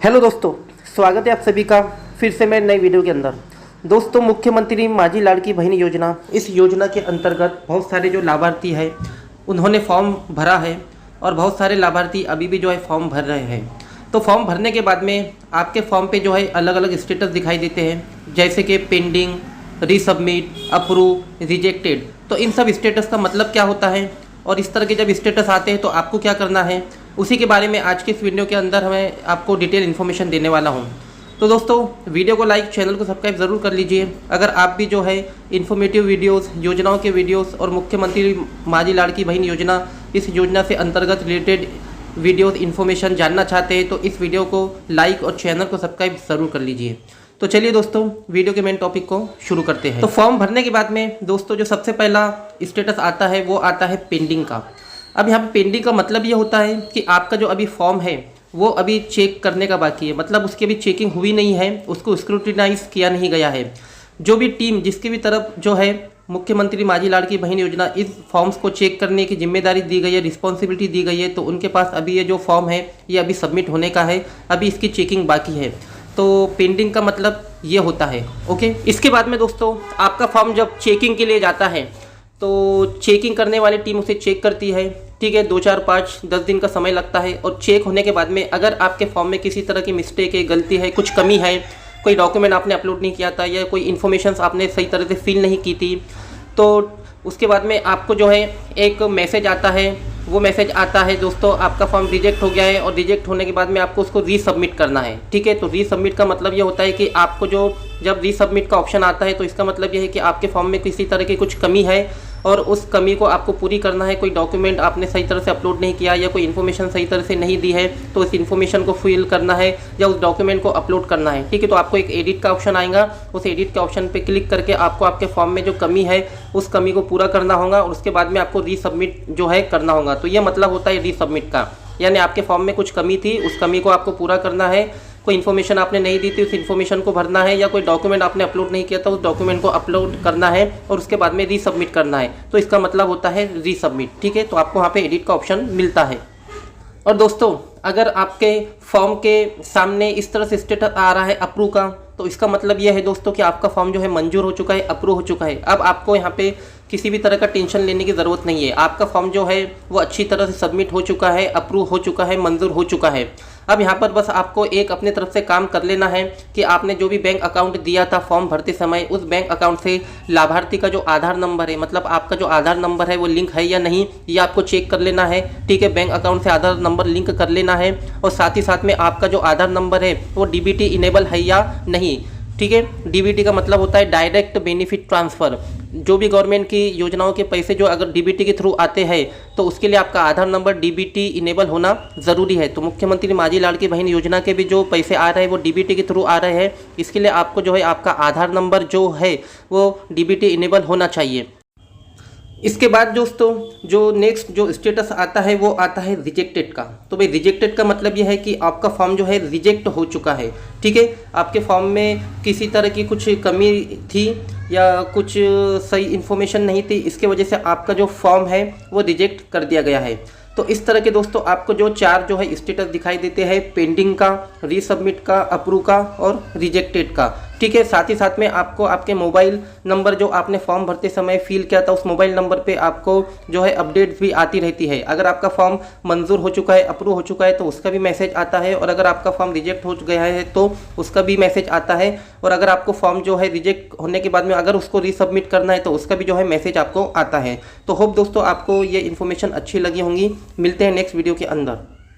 Hello दोस्तों, स्वागत है आप सभी का फिर से मैं नई वीडियो के अंदर। दोस्तों, मुख्यमंत्री माझी लाड़की बहन योजना, इस योजना के अंतर्गत बहुत सारे जो लाभार्थी हैं उन्होंने फॉर्म भरा है और बहुत सारे लाभार्थी अभी भी जो है फॉर्म भर रहे हैं। तो फॉर्म भरने के बाद में आपके फॉर्म पे जो है अलग अलग स्टेटस दिखाई देते हैं, जैसे कि पेंडिंग, रीसबमिट, अप्रूव, रिजेक्टेड। तो इन सब स्टेटस का मतलब क्या होता है और इस तरह के जब स्टेटस आते हैं तो आपको क्या करना है, उसी के बारे में आज के इस वीडियो के अंदर मैं आपको डिटेल इन्फॉर्मेशन देने वाला हूं। तो दोस्तों, वीडियो को लाइक, चैनल को सब्सक्राइब ज़रूर कर लीजिए। अगर आप भी जो है इन्फॉर्मेटिव वीडियोस, योजनाओं के वीडियोस और मुख्यमंत्री माझी लाड़की बहन योजना, इस योजना से अंतर्गत रिलेटेड वीडियोस इन्फॉर्मेशन जानना चाहते हैं तो इस वीडियो को लाइक और चैनल को सब्सक्राइब ज़रूर कर लीजिए। तो चलिए दोस्तों, वीडियो के मेन टॉपिक को शुरू करते हैं। तो फॉर्म भरने के बाद में दोस्तों जो सबसे पहला स्टेटस आता है वो आता है पेंडिंग का। अब यहाँ पे पेंडिंग का मतलब ये होता है कि आपका जो अभी फॉर्म है वो अभी चेक करने का बाकी है, मतलब उसकी अभी चेकिंग हुई नहीं है, उसको स्क्रूटिनाइज किया नहीं गया है। जो भी टीम जिसकी भी तरफ जो है मुख्यमंत्री माझी लाड़की बहन योजना इस फॉर्म्स को चेक करने की जिम्मेदारी दी गई है, रिस्पॉन्सिबिलिटी दी गई है, तो उनके पास अभी ये जो फॉर्म है ये अभी सबमिट होने का है, अभी इसकी चेकिंग बाकी है। तो पेंडिंग का मतलब ये होता है। ओके, इसके बाद में दोस्तों आपका फॉर्म जब चेकिंग के लिए जाता है तो चेकिंग करने वाली टीम उसे चेक करती है। ठीक है, 2, 4, 5, 10 दिन का समय लगता है और चेक होने के बाद में अगर आपके फॉर्म में किसी तरह की मिस्टेक है, गलती है, कुछ कमी है, कोई डॉक्यूमेंट आपने अपलोड नहीं किया था या कोई इन्फॉर्मेशन आपने सही तरह से फिल नहीं की थी, तो उसके बाद में आपको जो है एक मैसेज आता है। वो मैसेज आता है दोस्तों, आपका फॉर्म रिजेक्ट हो गया है और रिजेक्ट होने के बाद में आपको उसको रीसबमिट करना है। ठीक है, तो रीसबमिट का मतलब ये होता है कि आपको जो जब रीसबमिट का ऑप्शन आता है तो इसका मतलब ये है कि आपके फॉर्म में किसी तरह की कुछ कमी है और उस कमी को आपको पूरी करना है। कोई डॉक्यूमेंट आपने सही तरह से अपलोड नहीं किया या कोई इन्फॉर्मेशन सही तरह से नहीं दी है तो उस इन्फॉर्मेशन को फिल करना है या उस डॉक्यूमेंट को अपलोड करना है। ठीक है, तो आपको एक एडिट का ऑप्शन आएगा, उस एडिट के ऑप्शन पे क्लिक करके आपको आपके फॉर्म में जो कमी है उस कमी को पूरा करना होगा और उसके बाद में आपको रीसबमिट जो है करना होगा। तो ये मतलब होता है रीसबमिट का, यानी आपके फॉर्म में कुछ कमी थी, उस कमी को आपको पूरा करना है। कोई इन्फॉर्मेशन आपने नहीं दी थी, उस इन्फॉर्मेशन को भरना है, या कोई डॉक्यूमेंट आपने अपलोड नहीं किया था, उस डॉक्यूमेंट को अपलोड करना है और उसके बाद में रीसबमिट करना है। तो इसका मतलब होता है रीसबमिट। ठीक है, तो आपको वहाँ पे एडिट का ऑप्शन मिलता है। और दोस्तों, अगर आपके फॉर्म के सामने इस तरह से स्टेटस आ रहा है अप्रूव का, तो इसका मतलब यह है दोस्तों कि आपका फॉर्म जो है मंजूर हो चुका है, अप्रूव हो चुका है। अब आपको यहाँ पे किसी भी तरह का टेंशन लेने की ज़रूरत नहीं है। आपका फॉर्म जो है वो अच्छी तरह से सबमिट हो चुका है, अप्रूव हो चुका है, मंजूर हो चुका है। अब यहाँ पर बस आपको एक अपने तरफ से काम कर लेना है कि आपने जो भी बैंक अकाउंट दिया था फॉर्म भरते समय, उस बैंक अकाउंट से लाभार्थी का जो आधार नंबर है, मतलब आपका जो आधार नंबर है वो लिंक है या नहीं, ये आपको चेक कर लेना है। ठीक है, बैंक अकाउंट से आधार नंबर लिंक कर लेना है और साथ ही साथ में आपका जो आधार नंबर है वो डीबीटी इनेबल है या नहीं। ठीक है, डीबीटी का मतलब होता है डायरेक्ट बेनिफिट ट्रांसफ़र। जो भी गवर्नमेंट की योजनाओं के पैसे जो अगर डीबीटी के थ्रू आते हैं तो उसके लिए आपका आधार नंबर डीबीटी इनेबल होना ज़रूरी है। तो मुख्यमंत्री माझी लाड़की बहन योजना के भी जो पैसे आ रहे हैं वो डीबीटी के थ्रू आ रहे हैं, इसके लिए आपको जो है आपका आधार नंबर जो है वो डीबीटी इनेबल होना चाहिए। इसके बाद दोस्तों जो नेक्स्ट जो स्टेटस आता है वो आता है रिजेक्टेड का। तो भाई रिजेक्टेड का मतलब ये है कि आपका फॉर्म जो है रिजेक्ट हो चुका है। ठीक है, आपके फॉर्म में किसी तरह की कुछ कमी थी या कुछ सही इन्फॉर्मेशन नहीं थी, इसके वजह से आपका जो फॉर्म है वो रिजेक्ट कर दिया गया है। तो इस तरह के दोस्तों आपको जो 4 जो है स्टेटस दिखाई देते हैं, पेंडिंग का, रीसबमिट का, अप्रूव का और रिजेक्टेड का। ठीक है, साथ ही साथ में आपको आपके मोबाइल नंबर जो आपने फॉर्म भरते समय फिल किया था उस मोबाइल नंबर पे आपको जो है अपडेट्स भी आती रहती है। अगर आपका फॉर्म मंजूर हो चुका है, अप्रूव हो चुका है तो उसका भी मैसेज आता है, और अगर आपका फॉर्म रिजेक्ट हो गया है तो उसका भी मैसेज आता है, और अगर आपको फॉर्म जो है रिजेक्ट होने के बाद में अगर उसको रीसबमिट करना है तो उसका भी जो है मैसेज आपको आता है। तो होप दोस्तों आपको ये इन्फॉर्मेशन अच्छी लगी होंगी। मिलते हैं नेक्स्ट वीडियो के अंदर।